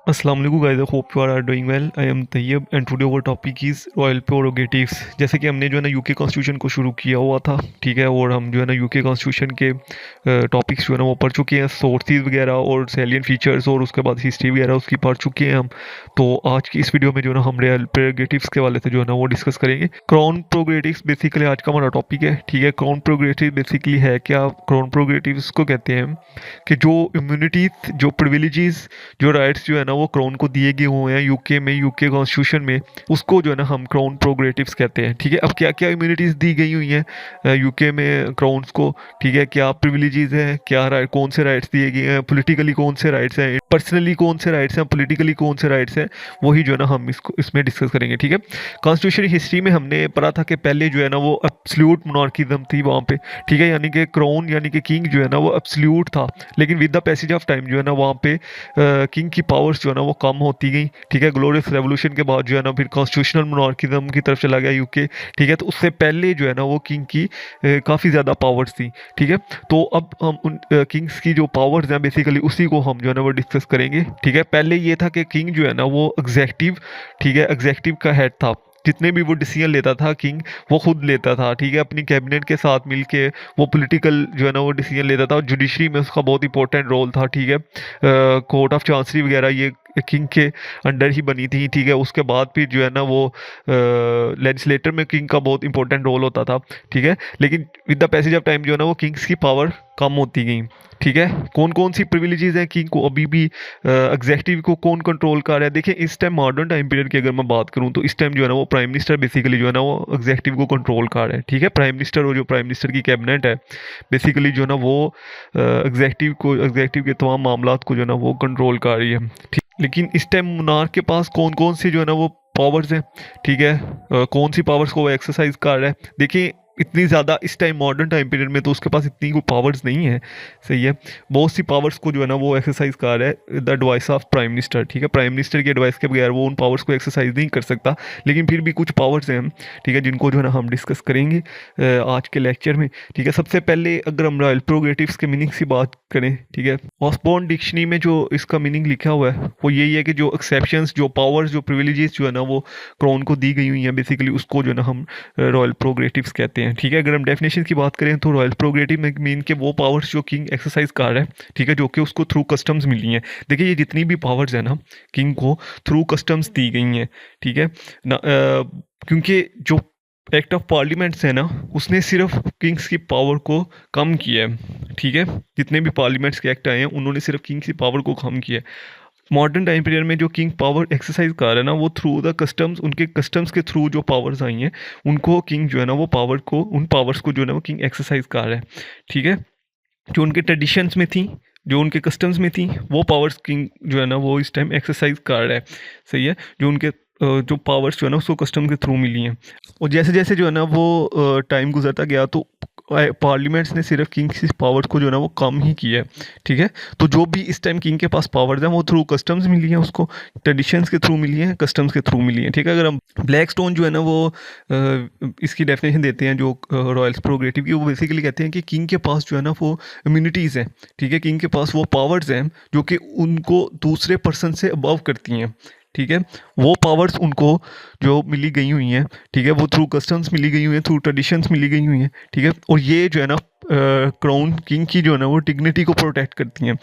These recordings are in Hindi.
अस्सलाम वालेकुम guys, I hope you are doing well. I am Tayyab and today our topic is royal prerogatives. जैसे कि हमने जो है ना यूके कॉन्स्टिट्यूशन को शुरू किया हुआ था, ठीक है, और हम जो है ना यूके कॉन्स्टिट्यूशन के टॉपिक्स जो है ना वो पढ़ चुके हैं, सोर्सेज वगैरह और सैलियन फीचर्स, और उसके बाद हिस्ट्री वगैरह उसकी पढ़ चुके हैं हम। तो आज की इस वीडियो में जो है ना हम रॉयल प्रोरोगेटिव्स के वाले से जो है ना वो डिस्कस करेंगे। क्राउन प्रोरोगेटिव्स बेसिकली आज का हमारा टॉपिक है, ठीक है। क्राउन प्रोरोगेटिव बेसिकली है क्या? क्राउन प्रोरोगेटिव्स को कहते हैं कि जो इम्यूनिटीज, जो प्रिविलेजेस, जो राइट्स जो है ना वो क्राउन को दिए गए हुए हैं यूके में, यूके कॉन्स्टिट्यूशन में, उसको जो है ना हम क्राउन प्रोग्रेटिव्स कहते हैं, ठीक है। अब क्या क्या इम्यूनिटीज दी गई हुई हैं यूके में क्राउन्स को, ठीक है, क्या प्रिविलेजेस हैं, क्या राइट, कौन से राइट्स दिए गए हैं, पॉलिटिकली कौन से राइट्स हैं, पर्सनली कौन से राइट्स हैं, पॉलिटिकली कौन से राइट्स हैं, वही जो है ना हम इसको इसमें डिस्कस करेंगे, ठीक है। कॉन्स्टिट्यूशन हिस्ट्री में हमने पढ़ा था कि पहले जो है ना वो एब्सोल्यूट मोनार्किज्म थी वहाँ पे, ठीक है, यानी कि क्राउन यानी कि किंग जो है ना वो एब्सोल्यूट था। लेकिन with the passage of time जो है ना वहाँ पे किंग की पावर्स जो है ना वो कम होती गई, ठीक है। ग्लोरियस रेवोल्यूशन के बाद जो है ना फिर कॉन्स्टिट्यूशनल मोनार्किज्म की तरफ चला गया यूके, ठीक है। तो उससे पहले जो है ना वो किंग की काफ़ी ज़्यादा पावर्स थी, ठीक है। तो अब हम उन किंग्स की जो पावर्स हैं बेसिकली उसी को हम जो है ना वो डिस्कस करेंगे, ठीक है। पहले ये था कि किंग जो है ना वो एग्जेक्टिव, ठीक है, एग्जेक्टिव का हेड था। जितने भी वो डिसीजन लेता था किंग, वो खुद लेता था, ठीक है, अपनी कैबिनेट के साथ मिलके वो पॉलिटिकल जो है ना वो डिसीजन लेता था। और जुडिशरी में उसका बहुत इंपॉर्टेंट रोल था, ठीक है। कोर्ट ऑफ चांसरी वगैरह ये किंग के अंडर ही बनी थी, ठीक है। उसके बाद फिर जो है ना वो लेजिस्लेटर में किंग का बहुत इंपॉर्टेंट रोल होता था, ठीक है। लेकिन with the passage of time जो है ना वो किंग्स की पावर कम होती गई, ठीक है। कौन कौन सी प्रिविलेजेस हैं किंग को अभी भी, एग्जेक्टिव को कौन कंट्रोल कर रहा है? देखिए इस टाइम मॉडर्न टाइम पीरियड की अगर मैं बात करूं तो इस टाइम जो है ना वो प्राइम मिनिस्टर बेसिकली जो है ना वो एग्जेक्टिव को कंट्रोल कर रहा है, ठीक है। प्राइम मिनिस्टर और जो प्राइम मिनिस्टर की कैबिनेट है बेसिकली जो है ना वो एग्जेक्टिव के तमाम मामला को जो है ना वो कंट्रोल कर रही है, ठीक। लेकिन इस टाइम मोनार्क के पास कौन कौन सी जो है ना वो पावर्स हैं, ठीक है, कौन सी पावर्स को वो एक्सरसाइज कर रहा है? देखिए इतनी ज़्यादा इस टाइम मॉडर्न टाइम पीरियड में तो उसके पास इतनी कोई पावर्स नहीं है, सही है। बहुत सी पावर्स को जो है ना वो एक्सरसाइज कर रहा है the advice of prime minister, ठीक है। प्राइम मिनिस्टर की एडवाइस के बगैर वो उन पावर्स को एक्सरसाइज नहीं कर सकता। लेकिन फिर भी कुछ पावर्स हैं, ठीक है, जिनको जो है ना हम डिस्कस करेंगे आज के लेक्चर में, ठीक है। सबसे पहले अगर हम रॉयल प्रोग्रेटिव्स के मीनिंग की बात करें, ठीक है, ऑसबॉर्न डिक्शनरी में जो इसका मीनिंग लिखा हुआ है वो यही है कि जो एक्सेप्शंस, जो पावर्स, जो प्रिविलेजेस जो है ना वो क्राउन को दी गई हुई हैं बेसिकली उसको जो है ना हम रॉयल प्रोग्रेटिव्स कहते हैं, ठीक है। अगर हम डेफिनेशन की बात करें तो रॉयल प्रोग्रेटिव में मीन के वो पावर्स जो किंग एक्सरसाइज कर रहा है, ठीक है, जो कि उसको थ्रू कस्टम्स मिली हैं। देखिए ये जितनी भी पावर्स है ना किंग को थ्रू कस्टम्स दी गई हैं, ठीक है ना। क्योंकि जो एक्ट ऑफ पार्लियामेंट्स है ना उसने सिर्फ किंग्स की पावर को कम किया है, ठीक है। जितने भी पार्लियामेंट्स के एक्ट आए हैं उन्होंने सिर्फ किंग्स की पावर को कम किया है। मॉडर्न टाइम पीरियड में जो किंग पावर एक्सरसाइज कर रहा है ना वो थ्रू द कस्टम्स, उनके कस्टम्स के थ्रू जो पावर्स आई हैं उनको किंग जो है ना वो पावर को, उन पावर्स को जो है ना वो किंग एक्सरसाइज कर रहा है, ठीक है। जो उनके ट्रेडिशंस में थी, जो उनके कस्टम्स में थी, वो पावर्स किंग जो है ना वो इस टाइम एक्सरसाइज कर रहा है, सही है। जो उनके जो पावर्स जो है ना उसको कस्टम के थ्रू मिली हैं। और जैसे जैसे जो है ना वो टाइम गुजरता गया तो पार्लियामेंट्स ने सिर्फ किंग की पावर्स को जो है ना वो कम ही किया है, ठीक है। तो जो भी इस टाइम किंग के पास पावर्स हैं वो थ्रू कस्टम्स मिली हैं, उसको ट्रेडिशंस के थ्रू मिली हैं, कस्टम्स के थ्रू मिली हैं, ठीक है। अगर हम ब्लैक स्टोन जो है ना वो इसकी डेफिनेशन देते हैं जो रॉयल्स प्रोग्रेटिव की, वो बेसिकली कहते हैं कि किंग के पास जो है ना वो इम्यूनिटीज़ हैं, ठीक है। किंग के पास वो पावर्स हैं जो कि उनको दूसरे पर्सन से अबव करती हैं, ठीक है। वो पावर्स उनको जो मिली गई हुई हैं, ठीक है, वो थ्रू कस्टम्स मिली गई हुई हैं, थ्रू ट्रेडिशंस मिली गई हुई हैं, ठीक है। और ये जो है ना क्राउन किंग की जो है ना वो डिग्निटी को प्रोटेक्ट करती हैं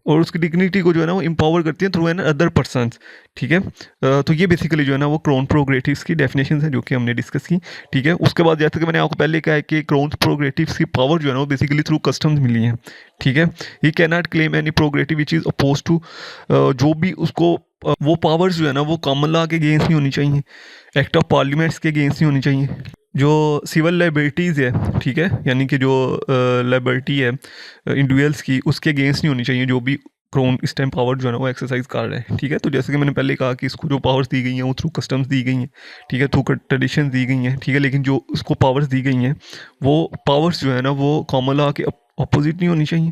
और उसकी डिग्निटी को जो है ना वो एम्पावर करती हैं थ्रू एन अदर पर्सनस, ठीक है। तो ये बेसिकली जो है ना वो क्राउन प्रोग्रेटिव्स की डेफिनेशन है जो कि हमने डिस्कस की, ठीक है। उसके बाद जैसे कि मैंने आपको पहले कहा है कि क्राउन प्रोग्रेटिव्स की पावर जो है ना वो बेसिकली थ्रू कस्टम्स मिली हैं, ठीक है। He can not claim any prerogative which is oppose to, जो भी उसको वो पावर्स जो है ना वो कॉमन लॉ के अगेंस्ट नहीं होनी चाहिए, एक्ट ऑफ पार्लियामेंट्स के अगेंस्ट नहीं होनी चाहिए। जो सिविल लाइबिलिटीज़ है, ठीक है, यानी कि जो लाइबिलिटी है इंडिविजुअल्स की उसके अगेंस्ट नहीं होनी चाहिए जो भी क्राउन इस टाइम पावर जो है ना वो एक्सरसाइज कर रहा है, ठीक है। तो जैसे कि मैंने पहले कहा कि इसको जो पावर्स दी गई हैं वो थ्रू कस्टम्स दी गई हैं, ठीक है, थ्रू ट्रेडिशन दी गई हैं, ठीक है। लेकिन जो उसको पावर्स दी गई हैं वो पावर्स जो है ना वो कॉमन लॉ के अपोजिट नहीं होनी चाहिए,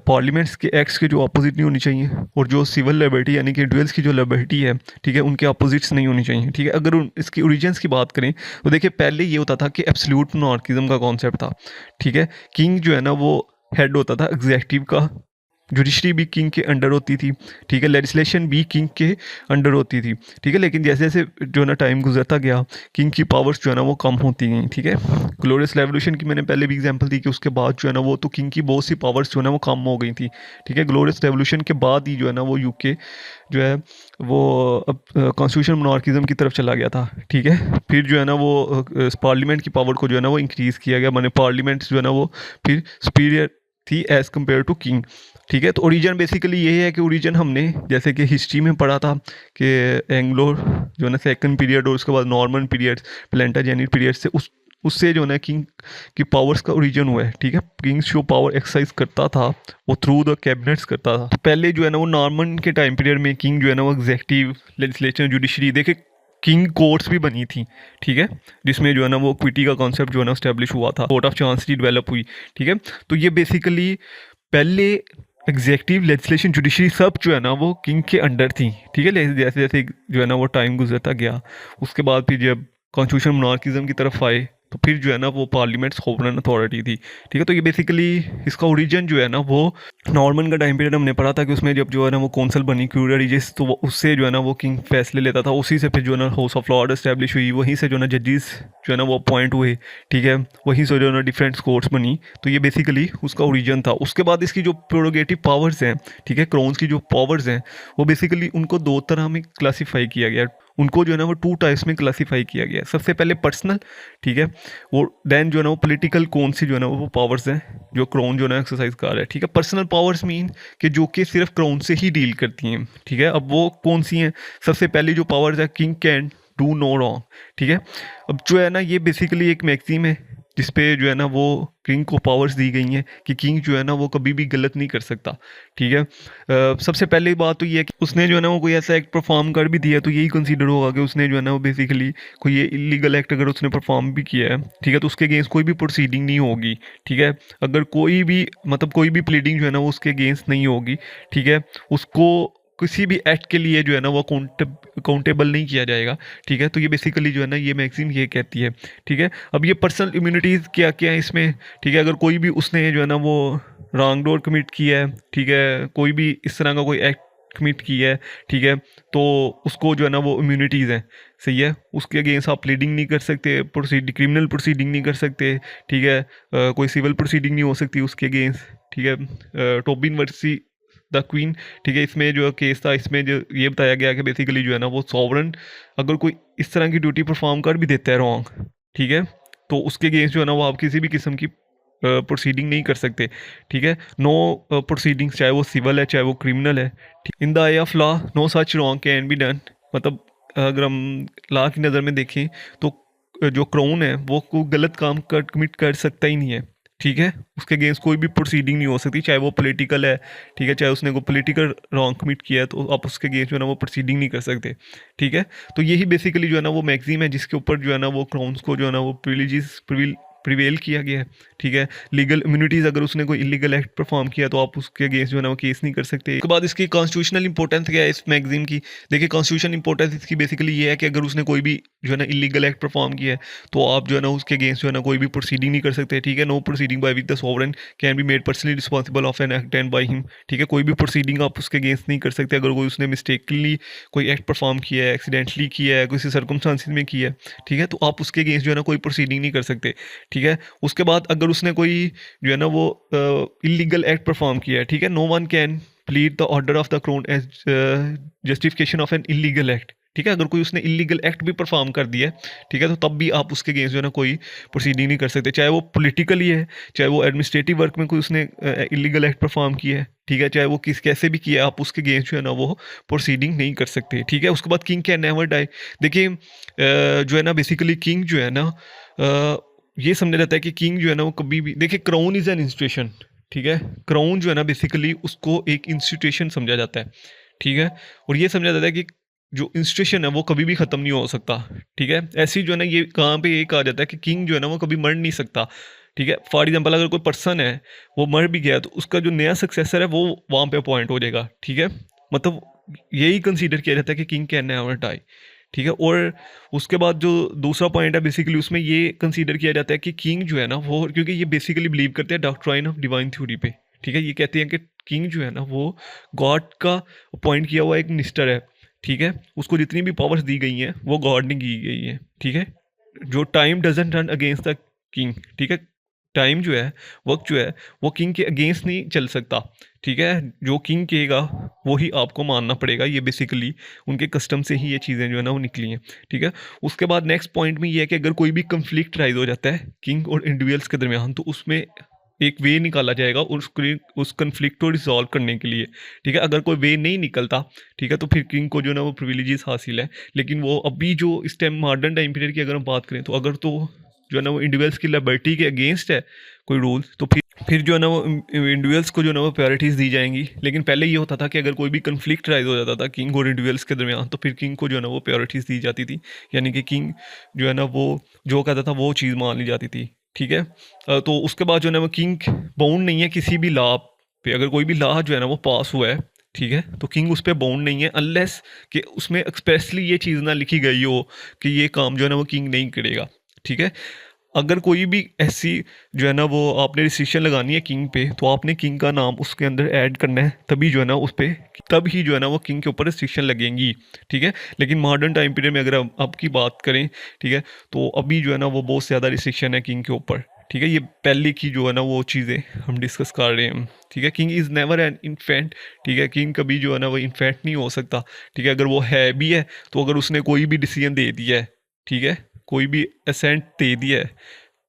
पार्लियामेंट्स के एक्ट्स के जो अपोजिट नहीं होनी चाहिए, और जो सिविल लिबर्टी यानी कि इंडिविजुअल्स की जो लिबर्टी है, ठीक है, उनके अपोजिट्स नहीं होनी चाहिए, ठीक है। अगर इसकी ओरिजिन्स की बात करें तो देखिए पहले ये होता था कि एब्सोल्यूट मोनार्किज्म का कॉन्सेप्ट था, ठीक है। किंग जो है ना वो हेड होता था एग्जेक्टिव का, जुडिशरी भी किंग के अंडर होती थी, ठीक है, लेजिस्लेशन भी किंग के अंडर होती थी, ठीक है। लेकिन जैसे जैसे जो है ना टाइम गुजरता गया, किंग की पावर्स जो है ना वो कम होती गई, ठीक है। ग्लोरियस रेवोल्यूशन की मैंने पहले भी एग्जांपल दी कि उसके बाद जो है ना वो तो किंग की बहुत सी पावर्स जो है ना वो कम हो गई थी, ठीक है। ग्लोरियस रेवोल्यूशन के बाद ही जो है ना वो यूके जो है वो अब कॉन्स्टिट्यूशन मोनार्किज्म की तरफ चला गया था, ठीक है। फिर जो है ना वो पार्लियामेंट की पावर को जो है ना वो इंक्रीज़ किया गया, माने पार्लियामेंट जो है ना वो फिर सुपीरियर थी एज़ कम्पेयर टू किंग, ठीक है। तो ओरिजिन बेसिकली यही है कि ओरिजिन हमने जैसे कि हिस्ट्री में पढ़ा था कि एंग्लो जो है ना सेकंड पीरियड और उसके बाद नॉर्मन पीरियड, प्लेंटाजेनिक पीरियड से उससे जो है ना किंग की पावर्स का ओरिजिन हुआ है, ठीक है। किंग्स जो पावर एक्सरसाइज करता था वो थ्रू द कैबिनेट्स करता था। तो पहले जो है ना वो नॉर्मन के टाइम पीरियड में किंग जो है ना वो एग्जेक्टिव, लेजिस्लेचर, जुडिशरी, देखे किंग कोर्ट्स भी बनी थी, ठीक है, जिसमें जो है ना वो क्विटी का कॉन्सेप्ट जो है ना स्टैब्लिश हुआ था, कोर्ट ऑफ चांसरी डेवलप हुई, ठीक है। तो ये बेसिकली पहले एग्जेक्टिव, लेजिस्लेशन, जुडिशरी सब जो है ना वो किंग के अंडर थी, ठीक है। जैसे जैसे जो है ना वो टाइम गुजरता गया, उसके बाद फिर जब कॉन्स्टिट्यूशन मोनार्किज्म की तरफ आए तो फिर जो है ना वो पार्लियामेंट सोवरेन अथॉरिटी थी, ठीक है। तो ये बेसिकली इसका ओरिजिन जो है ना वो नॉर्मन का टाइम पीरियड हमने पढ़ा था कि उसमें जब जो है ना वो कौंसल बनी क्यूरियरिजिस, तो उससे जो है ना वो किंग फैसले लेता था, उसी से फिर जो है ना हाउस ऑफ लॉर्ड एस्टैब्लिश हुई, वहीं से जो है ना जजेस जो है ना वो अपॉइंट हुए, ठीक है, वहीं से जो है ना डिफरेंट कोर्ट्स बनी। तो ये बेसिकली उसका ओरिजिन था। उसके बाद इसकी जो प्रोरोगेटिव पावर्स हैं, ठीक है, क्राउन्स की जो पावर्स हैं वो बेसिकली उनको दो तरह में क्लासीफाई किया गया, उनको जो है ना वो टू टाइप्स में क्लासीफाई किया गया है। सबसे पहले पर्सनल, ठीक है, वो देन जो है ना वो पॉलिटिकल कौन सी जो है ना वो पावर्स हैं जो क्राउन जो है ना एक्सरसाइज कर रहा है, ठीक है। पर्सनल पावर्स मीन कि जो कि सिर्फ क्राउन से ही डील करती हैं, ठीक है। अब वो कौन सी हैं? सबसे पहली जो पावर्स है, king can do no wrong, ठीक है। अब जो है ना ये बेसिकली एक मैक्सिम है जिसपे जो है ना वो किंग को पावर्स दी गई हैं कि किंग जो है ना वो कभी भी गलत नहीं कर सकता, ठीक है। सबसे पहली बात तो ये है कि उसने जो है ना वो कोई ऐसा एक्ट परफॉर्म कर भी दिया तो यही कंसीडर होगा कि उसने जो है ना वो बेसिकली कोई ये इलीगल एक्ट अगर उसने परफॉर्म भी किया है, ठीक है, तो उसके अगेंस्ट कोई भी प्रोसीडिंग नहीं होगी, ठीक है। अगर कोई भी मतलब कोई भी प्लीडिंग जो है ना वो उसके अगेंस्ट नहीं होगी, ठीक है, उसको किसी भी एक्ट के लिए जो है ना वो अकाउंटेबल नहीं किया जाएगा, ठीक है। तो ये बेसिकली जो है ना ये मैगजीन ये कहती है, ठीक है। अब ये पर्सनल इम्यूनिटीज़ क्या क्या है इसमें, ठीक है, अगर कोई भी उसने जो है ना वो रॉन्ग डोर कमिट किया है, ठीक है, कोई भी इस तरह का कोई एक्ट कमिट किया है, ठीक है, तो उसको जो है ना वो इम्यूनिटीज़ हैं, सही है, उसके अगेंस्ट आप प्लीडिंग नहीं कर सकते, क्रिमिनल प्रोसीडिंग नहीं कर सकते, ठीक है, कोई सिविल प्रोसीडिंग नहीं हो सकती उसके अगेंस्ट, ठीक है। टोबिन वर्सी द क्वीन, ठीक है, इसमें जो केस था इसमें जो ये बताया गया कि बेसिकली जो है ना वो सॉवरन अगर कोई इस तरह की ड्यूटी परफॉर्म कर भी देता है रॉन्ग, ठीक है, तो उसके अगेंस्ट जो है ना वो आप किसी भी किस्म की प्रोसीडिंग नहीं कर सकते, ठीक है। नो प्रोसीडिंग्स, चाहे वो सिविल है चाहे वो क्रिमिनल है, in the eye of law no such wrong can be done. मतलब अगर हम लॉ की नज़र में देखें तो जो क्राउन है वो कोई गलत काम कर कमिट कर सकता ही नहीं है, ठीक है, उसके अगेंस्ट कोई भी प्रोसीडिंग नहीं हो सकती, चाहे वो पॉलिटिकल है, ठीक है, चाहे उसने कोई पॉलिटिकल रॉन्ग कमिट किया है तो आप उसके अगेंस्ट जो है ना वो प्रोसीडिंग नहीं कर सकते, ठीक है। तो यही बेसिकली जो है ना वो मैगजीम है जिसके ऊपर जो है ना वो क्राउन्स को जो है ना वो प्रिविलेजेस प्रिवेल किया गया है, ठीक है। लीगल इम्यूनिटीज़, अगर उसने कोई इलीगल एक्ट परफॉर्म किया तो आप उसके अगेंस्ट जो है ना वो केस नहीं कर सकते। उसके बाद इसकी कॉन्स्टिट्यूशनल इंपॉर्टेंस क्या है इस मैगजीन की? देखिए कॉन्स्टिट्यूशन इंपॉर्टेंस इसकी बेसिकली ये है कि अगर उसने कोई भी जो है ना इलीगल एक्ट परफॉर्म किया है तो आप जो है ना उसके अगेंस्ट जो है ना कोई भी प्रोसीडिंग नहीं कर सकते, ठीक है। No proceeding by which the sovereign can be made personally responsible of an act and by him, ठीक है, कोई भी प्रोसीडिंग आप उसके अगेंस्ट नहीं कर सकते अगर कोई उसने मिस्टेकली कोई एक्ट परफॉर्म किया है, एक्सीडेंटली किया है, किसी सर्कमस्टांसिस में किया है, ठीक है, तो आप उसके अगेंस्ट जो है ना कोई प्रोसीडिंग नहीं कर सकते, ठीक है। उसके बाद अगर उसने कोई जो है ना वो इलीगल एक्ट परफॉर्म किया है, ठीक है, no one can plead the order of the crown as justification of an illegal act, ठीक है। अगर कोई उसने इलीगल एक्ट भी परफॉर्म कर दिया है, ठीक है, तो तब भी आप उसके अगेंस्ट जो है ना कोई प्रोसीडिंग नहीं कर सकते, चाहे वो पॉलिटिकली है, चाहे वो एडमिनिस्ट्रेटिव वर्क में कोई उसने इलीगल एक्ट परफॉर्म किया है, ठीक है, चाहे वो कैसे भी किया है, आप उसके अगेंस्ट जो है ना वो प्रोसीडिंग नहीं कर सकते, ठीक है। उसके बाद किंग कैन नेवर डाई। देखिए जो है ना बेसिकली किंग जो है ना ये समझा जाता है कि किंग जो है ना वो कभी भी, देखिए क्राउन इज एन इंस्टीट्यूशन, ठीक है, क्राउन जो है ना बेसिकली उसको एक इंस्टीट्यूशन समझा जाता है, ठीक है, और ये समझा जाता है कि जो इंस्टीट्यूशन है वो कभी भी ख़त्म नहीं हो सकता, ठीक है। ऐसी जो है ना ये कहाँ पे ये कहा जाता है कि किंग जो है ना वो कभी मर नहीं सकता, ठीक है। फॉर एग्जाम्पल अगर कोई पर्सन है वो मर भी गया तो उसका जो नया सक्सेसर है वो वहाँ पे अपॉइंट हो जाएगा, ठीक है। मतलब यही कंसीडर किया जाता है कि किंग कैन नेवर डाई, ठीक है। और उसके बाद जो दूसरा पॉइंट है बेसिकली उसमें ये कंसीडर किया जाता है कि किंग जो है ना वो, क्योंकि ये बेसिकली बिलीव करते हैं डॉक्ट्राइन ऑफ डिवाइन थ्योरी पे, ठीक है, ये कहते हैं कि किंग जो है ना वो गॉड का अपॉइंट किया हुआ एक मिनिस्टर है, ठीक है। उसको जितनी भी पावर्स दी गई हैं वो गॉड ने की गई है, ठीक है। जो time doesn't run against the king, ठीक है। टाइम जो है, वक्त जो है, वो किंग के अगेंस्ट नहीं चल सकता, ठीक है। जो किंग कहेगा वो ही आपको मानना पड़ेगा। ये बेसिकली उनके कस्टम से ही ये चीज़ें जो है ना वो निकली हैं, ठीक है। उसके बाद नेक्स्ट पॉइंट में ये है कि अगर कोई भी कंफ्लिक्ट राइज हो जाता है किंग और इंडिविजुअल्स के दरमियान, तो उसमें एक वे निकाला जाएगा उस कन्फ्लिक्ट को रिजॉल्व करने के लिए, ठीक है। अगर कोई वे नहीं निकलता, ठीक है, तो फिर किंग को जो है ना वो प्रिविलेजेस हासिल है। लेकिन वो अभी जो इस टाइम मॉडर्न टाइम पीरियड की अगर हम बात करें, तो अगर तो जो है ना वो इंडिविजुअल्स की लिबर्टी के अगेंस्ट है कोई रूल, तो फिर जो है ना वो इंडिविजुअल्स को जो है ना वो प्रायोरिटीज़ दी जाएंगी। लेकिन पहले ये होता था कि अगर कोई भी कन्फ्लिक्ट राइज हो जाता था किंग और इंडिविजुअल्स के दरमियान, तो फिर किंग को जो है ना वो प्रायोरिटीज़ दी जाती थी, यानी कि किंग जो है ना वो जो कहता था वो चीज़ मान ली जाती थी, ठीक है। तो उसके बाद जो है ना वो किंग बाउंड नहीं है किसी भी लॉ पे। अगर कोई भी लॉ जो है ना वो पास हुआ है, ठीक है, तो किंग उस पर बाउंड नहीं है, अनलेस कि उसमें एक्सप्रेसली ये चीज़ ना लिखी गई हो कि ये काम जो है ना वो किंग नहीं करेगा, ठीक है। अगर कोई भी ऐसी जो है ना वो आपने रिस्ट्रिक्शन लगानी है किंग पे, तो आपने किंग का नाम उसके अंदर ऐड करना है, तभी जो है ना उस पर तब ही जो है ना वो किंग के ऊपर रिस्ट्रिक्शन लगेंगी, ठीक है। लेकिन मॉडर्न टाइम पीरियड में अगर हम अब की बात करें, ठीक है, तो अभी जो है ना वो बहुत ज़्यादा रिस्ट्रिक्शन है किंग के ऊपर, ठीक है। ये पहले की जो है ना वो चीज़ें हम डिस्कस कर रहे हैं, ठीक है। King is never an infant, ठीक है। किंग कभी जो है ना वो इन्फेंट नहीं हो सकता, ठीक है। अगर वो है भी है तो अगर उसने कोई भी डिसीजन दे दिया है, ठीक है, कोई भी असेंट दे दिया है,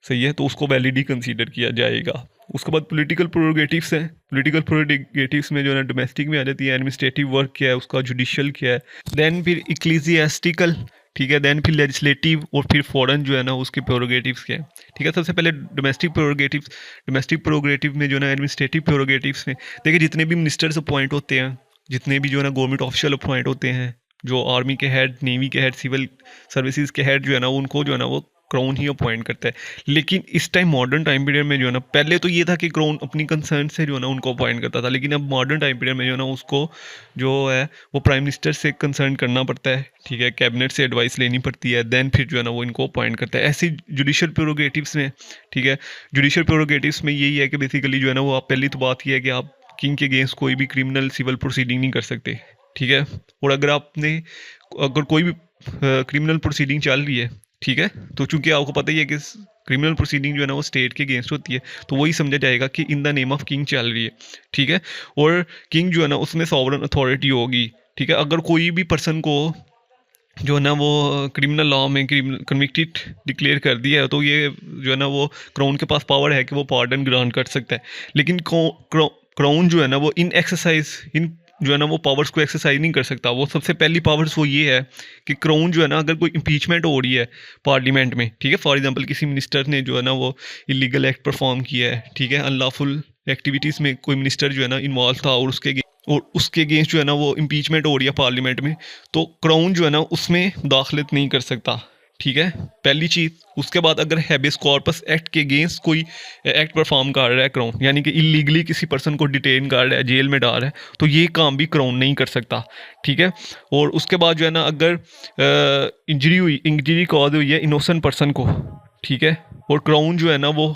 सही है, तो उसको वैलिड ही कंसीडर किया जाएगा। उसके बाद पॉलिटिकल प्रोरोगेटिव्स हैं। पॉलिटिकल प्रोरोगेटिव्स में जो है ना डोमेस्टिक में आ जाती है, एडमिनिस्ट्रेटिव वर्क क्या है उसका, जुडिशियल क्या है, देन फिर इक्लीसियास्टिकल, ठीक है, देन फिर लेजिस्लेटिव, और फिर फॉरेन जो है ना उसके प्रोरोगेटिव्स क्या है, ठीक है। सबसे पहले डोमेस्टिक प्रोरोगेटिव्स। डोमेस्टिक प्रोरोगेटिव में जो है ना एडमिनिस्ट्रेटिव प्रोरोगेटिव्स में देखिए जितने भी मिनिस्टर्स अपॉइंट होते हैं, जितने भी जो है ना गवर्नमेंट ऑफिशियल अपॉइंट होते हैं, जो आर्मी के हेड, नेवी के हेड, सिविल सर्विसेज के हेड जो है ना उनको जो है ना वो क्राउन ही अपॉइंट करता है। लेकिन इस टाइम मॉडर्न टाइम पीरियड में जो है ना, पहले तो ये था कि क्राउन अपनी कंसर्न से जो है ना उनको अपॉइंट करता था, लेकिन अब मॉडर्न टाइम पीरियड में जो है ना उसको जो है वो प्राइम मिनिस्टर से कंसर्न करना पड़ता है, ठीक है, कैबिनेट से एडवाइस लेनी पड़ती है, देन फिर जो है ना वो इनको अपॉइंट करता है। ऐसी जुडिशियल प्रोरोगेटिव्स में, ठीक है, जुडिशियल प्रोरोगेटिव्स में यही है कि बेसिकली जो है ना वो आप पहली तो बात ये है कि आप किंग के अगेंस्ट कोई भी क्रिमिनल सिविल प्रोसीडिंग नहीं कर सकते, ठीक है। और अगर कोई भी क्रिमिनल प्रोसीडिंग चल रही है, ठीक है, तो चूंकि आपको पता ही है कि क्रिमिनल प्रोसीडिंग जो है ना वो स्टेट के अगेंस्ट होती है, तो वही समझा जाएगा कि in the name of king चल रही है, ठीक है। और किंग जो है ना उसमें सॉवरन अथॉरिटी होगी, ठीक है। अगर कोई भी पर्सन को जो है ना वो क्रिमिनल लॉ में कन्विक्टेड डिक्लेयर कर दिया है, तो ये जो है ना वो क्राउन के पास पावर है कि वो पार्डन ग्रांट कर सकता है। लेकिन क्राउन जो है ना वो इन जो है ना वो पावर्स को एक्सरसाइज नहीं कर सकता। वो सबसे पहली पावर्स वो ये है कि क्राउन जो है ना अगर कोई इम्पीचमेंट हो रही है पार्लियामेंट में, ठीक है, फॉर एग्जांपल किसी मिनिस्टर ने जो है ना वो इलीगल एक्ट परफॉर्म किया है, ठीक है, अनलॉफुल एक्टिविटीज़ में कोई मिनिस्टर जो है ना इन्वॉल्व था, और उसके अगेंस्ट जो है ना वो इम्पीचमेंट हो रही है पार्लियामेंट में, तो क्राउन जो है ना उसमें दाखिलत नहीं कर सकता, ठीक है, पहली चीज़। उसके बाद अगर हैबियस कॉर्पस एक्ट के अगेंस्ट कोई एक्ट परफॉर्म कर रहा है क्राउन, यानी कि इलीगली किसी पर्सन को डिटेन कर रहा है, जेल में डाल रहा है, तो ये काम भी क्राउन नहीं कर सकता, ठीक है। और उसके बाद जो है ना अगर इंजरी कॉज हुई है इनोसेंट पर्सन को, ठीक है, और क्राउन जो है ना वो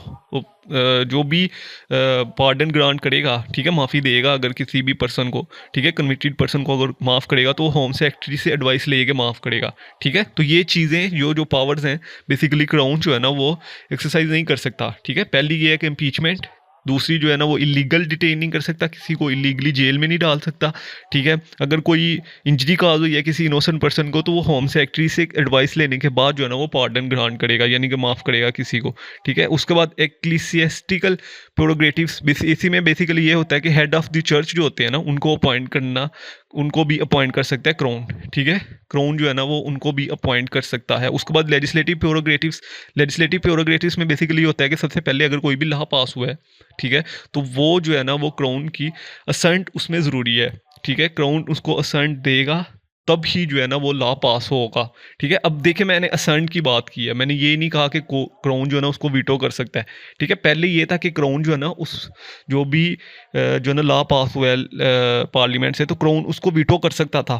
जो भी पार्डन ग्रांट करेगा, ठीक है, माफ़ी देगा अगर किसी भी पर्सन को, ठीक है, कन्विक्टेड पर्सन को अगर माफ़ करेगा तो होम सेक्रेटरी से एडवाइस लेके माफ़ करेगा, ठीक है। तो ये चीज़ें जो पावर्स हैं बेसिकली क्राउन जो है ना वो एक्सरसाइज नहीं कर सकता, ठीक है। पहली ये है कि इम्पीचमेंट, दूसरी जो है ना वो इलीगल डिटेन नहीं कर सकता, किसी को इलीगली जेल में नहीं डाल सकता, ठीक है। अगर कोई इंजरी काज हुई है किसी इनोसेंट पर्सन को, तो वो होम सेक्रेटरी से एडवाइस लेने के बाद जो है ना वो पार्डन ग्रांट करेगा, यानी कि माफ़ करेगा किसी को, ठीक है। उसके बाद एक्लीसियास्टिकल प्रोग्रेटिव्स, इसी में बेसिकली ये होता है कि हेड ऑफ द चर्च जो होते हैं ना उनको अपॉइंट करना, उनको भी अपॉइंट कर सकता है क्राउन, ठीक है। क्राउन जो है ना वो उनको भी अपॉइंट कर सकता है। उसके बाद लेजिस्लेटिव प्रोग्रेटिव्स में बेसिकली होता है कि सबसे पहले अगर कोई भी लॉ पास हुआ है, ठीक है, तो वो जो है ना वो क्राउन की असेंट उसमें ज़रूरी है, ठीक है। क्राउन उसको असेंट देगा तब ही जो है ना वो लॉ पास होगा, ठीक है। अब देखिए मैंने असेंट की बात की है, मैंने ये नहीं कहा कि क्राउन जो है ना उसको वीटो कर सकता है, ठीक है। पहले ये था कि क्राउन जो है ना उस जो भी जो है ना लॉ पास हुआ है पार्लियामेंट से, तो क्राउन उसको वीटो कर सकता था।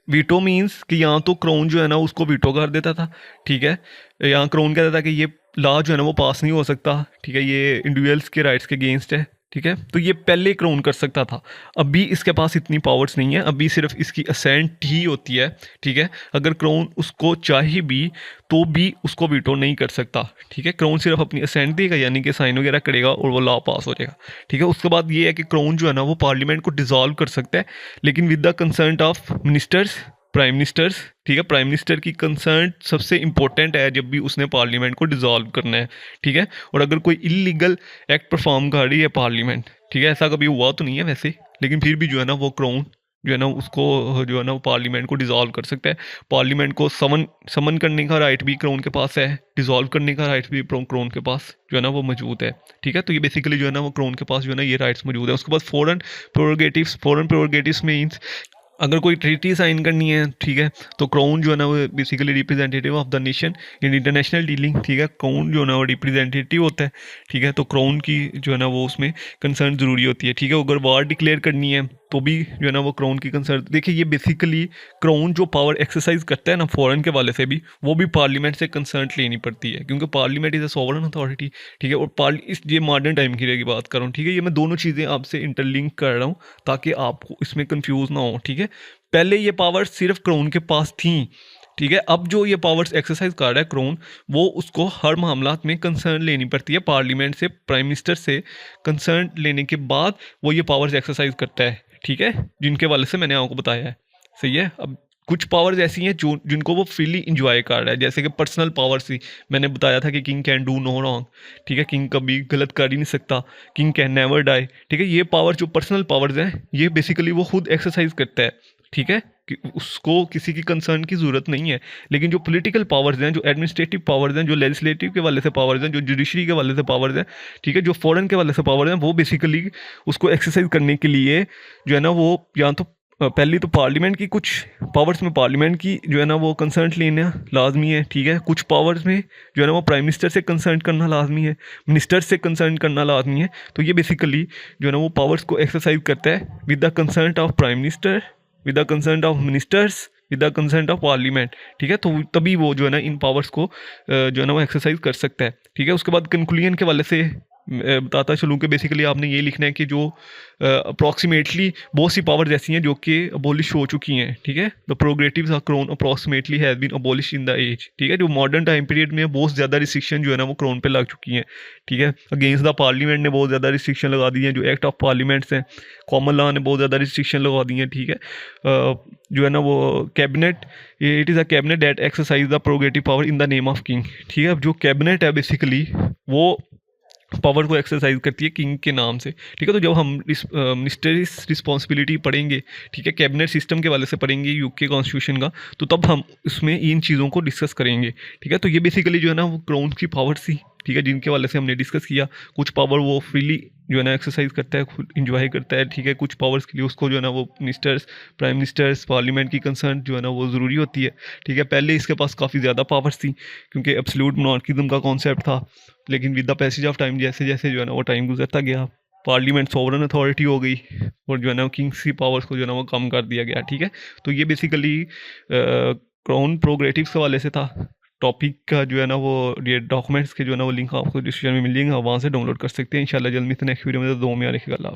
वीटो मीन्स कि यहाँ तो क्राउन जो है ना उसको वीटो कर देता था, ठीक है। यहाँ क्राउन कहता था कि ये लॉ जो है ना वो पास नहीं हो सकता, ठीक है, ये इंडिविजुअल्स के राइट्स के अगेंस्ट है, ठीक है, तो ये पहले क्राउन कर सकता था, अभी इसके पास इतनी पावर्स नहीं है, अभी सिर्फ इसकी असेंट ही होती है। ठीक है, अगर क्राउन उसको चाहे भी तो भी उसको वीटो नहीं कर सकता। ठीक है, क्राउन सिर्फ अपनी असेंट देगा, यानी कि साइन वगैरह करेगा और वो लॉ पास हो जाएगा। ठीक है, उसके बाद ये है कि क्राउन जो है ना वो पार्लियामेंट को डिसॉल्व कर सकता है, लेकिन with the concert of ministers, prime ministers. ठीक है, प्राइम मिनिस्टर की कंसर्ट सबसे इंपॉर्टेंट है जब भी उसने पार्लियामेंट को डिसॉल्व करना है। ठीक है, और अगर कोई इलीगल एक्ट परफॉर्म कर रही है पार्लियामेंट, ठीक है, ऐसा कभी हुआ तो नहीं है वैसे, लेकिन फिर भी जो है ना वो क्राउन जो है ना उसको जो है ना वो पार्लियामेंट को डिसॉल्व कर सकता है। पार्लियामेंट को समन समन करने का राइट भी क्राउन के पास है, डिसॉल्व करने का राइट भी क्राउन के पास जो है ना वो मौजूद है। ठीक है, तो ये बेसिकली जो है ना वो क्राउन के पास जो है ना ये राइट्स मौजूद है। उसके बाद फॉरेन प्रोरोगेटिव्स मीन्स अगर कोई ट्रीटी साइन करनी है, ठीक है, तो क्राउन जो है ना वो basically representative of the nation in international dealing. ठीक है, क्राउन जो है ना वो रिप्रेजेंटेटिव होता है। ठीक है, तो क्राउन की जो है ना वो उसमें कंसर्न ज़रूरी होती है। ठीक है, अगर वार डिक्लेयर करनी है तो भी जो है ना वो क्राउन की कंसर्न, देखिए ये बेसिकली क्राउन जो पावर एक्सरसाइज करता है ना फॉरेन के वाले से भी, वो भी पार्लियामेंट से कंसर्ट लेनी पड़ती है, क्योंकि parliament is a sovereign authority. ठीक है, और इस ये मॉडर्न टाइम की बात कर रहा हूँ। ठीक है, ये मैं दोनों चीज़ें आपसे इंटरलिंक कर रहा हूँ ताकि आपको इसमें कंफ्यूज ना हो। ठीक है, पहले ये पावर्स सिर्फ क्राउन के पास थी। ठीक है, अब जो ये पावर्स एक्सरसाइज कर रहा है क्राउन, वो उसको हर मामलात में कंसर्न लेनी पड़ती है पार्लियामेंट से, प्राइम मिनिस्टर से कंसर्न लेने के बाद वो ये पावर्स एक्सरसाइज करता है। ठीक है, जिनके वाले से मैंने आपको बताया है। सही है, अब कुछ पावर्स ऐसी हैं जो जिनको वो फ्रीली इंजॉय कर रहा है, जैसे कि पर्सनल पावर्स ही मैंने बताया था कि king can do no wrong. ठीक है, किंग कभी गलत कर ही नहीं सकता, किंग कैन नेवर डाई। ठीक है, ये पावर जो पर्सनल पावर्स हैं ये बेसिकली वो खुद एक्सरसाइज करता है। ठीक है, कि उसको किसी की कंसर्न की ज़रूरत नहीं है। लेकिन जो पॉलिटिकल पावर्स हैं, जो एडमिनिस्ट्रेटिव पावर्स हैं, जो लेजिस्लेटिव के वाले से पावर्स हैं, जो जुडिशरी के वाले से पावर्स हैं, ठीक है, जो फॉरेन के वाले से पावर्स हैं, वो बेसिकली उसको एक्सरसाइज करने के लिए जो है ना वो या तो पहली तो पार्लियामेंट की कुछ पावर्स में पार्लियामेंट की जो है ना वो कंसर्ट लेना लाजमी है। ठीक है, कुछ पावर्स में जो है ना वो प्राइम मिनिस्टर से कंसर्ट करना लाजमी है, मिनिस्टर से कंसर्ट करना लाजमी है। तो ये बेसिकली जो है ना वो पावर्स को एक्सरसाइज करता है with the concert of prime minister, with the concert of ministers, with the concert of parliament. ठीक है, तो तभी वो जो है ना इन पावर्स को जो है ना वो एक्सरसाइज कर सकता है। ठीक है, उसके बाद कंक्लूजन के वाले से बताता चलूँ कि बेसिकली आपने ये लिखना है कि जो अप्रॉक्सीमेटली बहुत सी पावर्स ऐसी हैं जो कि अबॉलिश हो चुकी हैं। ठीक है, the prerogatives are crown approximately has been abolish in the age. ठीक है, जो मॉडर्न टाइम पीरियड में बहुत ज़्यादा रिस्ट्रिक्शन जो है ना वो क्राउन पे लग चुकी हैं। ठीक है, अगेंस्ट द पार्लियामेंट ने बहुत ज़्यादा रिस्ट्रिक्शन लगा दी हैं, जो एक्ट ऑफ पार्लियामेंट्स हैं, कॉमन लॉ ने बहुत ज़्यादा रिस्ट्रिक्शन लगा दी हैं। ठीक है, जो है ना वो cabinet, it is a cabinet that exercise the prerogative power in the name of king. ठीक है, अब जो कैबिनेट है बेसिकली वो पावर को एक्सरसाइज करती है किंग के नाम से। ठीक है, तो जब हम मिनिस्टरीज रिस्पॉन्सिबिलिटी पढ़ेंगे, ठीक है, कैबिनेट सिस्टम के वाले से पढ़ेंगे यूके कॉन्स्टिट्यूशन का, तो तब हम इसमें इन चीज़ों को डिस्कस करेंगे। ठीक है, तो ये बेसिकली जो है ना वो क्राउन की पावर थी। ठीक है, जिनके वाले से हमने डिस्कस किया। कुछ पावर वो फ्रीली जो है ना एक्सरसाइज करता है, खुद इंजॉय करता है। ठीक है, कुछ पावर्स के लिए उसको जो है ना वो मिनिस्टर्स, प्राइम मिनिस्टर्स, पार्लियामेंट की कंसर्न जो है ना वो ज़रूरी होती है। ठीक है, पहले इसके पास काफ़ी ज़्यादा पावर्स थी क्योंकि एब्सोल्यूट मोनार्किज्म का कॉन्सेप्ट था, लेकिन with the passage of time जैसे जैसे जो है ना वो टाइम गुजरता गया, पार्लियामेंट सॉवरन अथॉरिटी हो गई और जो है ना किंग्स की पावर्स को जो है ना वो कम कर दिया गया। ठीक है, तो ये बेसिकली क्राउन प्रोग्रेटिव्स के वाले से था। टॉपिक का जो है ना वो ये डॉक्यूमेंट्स के जो है ना वो लिंक आपको डिस्क्रिप्शन में मिल जाएगा, वहाँ से डाउनलोड कर सकते हैं। इंशाल्लाह जल्द मिलते हैं नेक्स्ट वीडियो में। तो दो में रखिएगा। अल्लाह हाफ़िज़।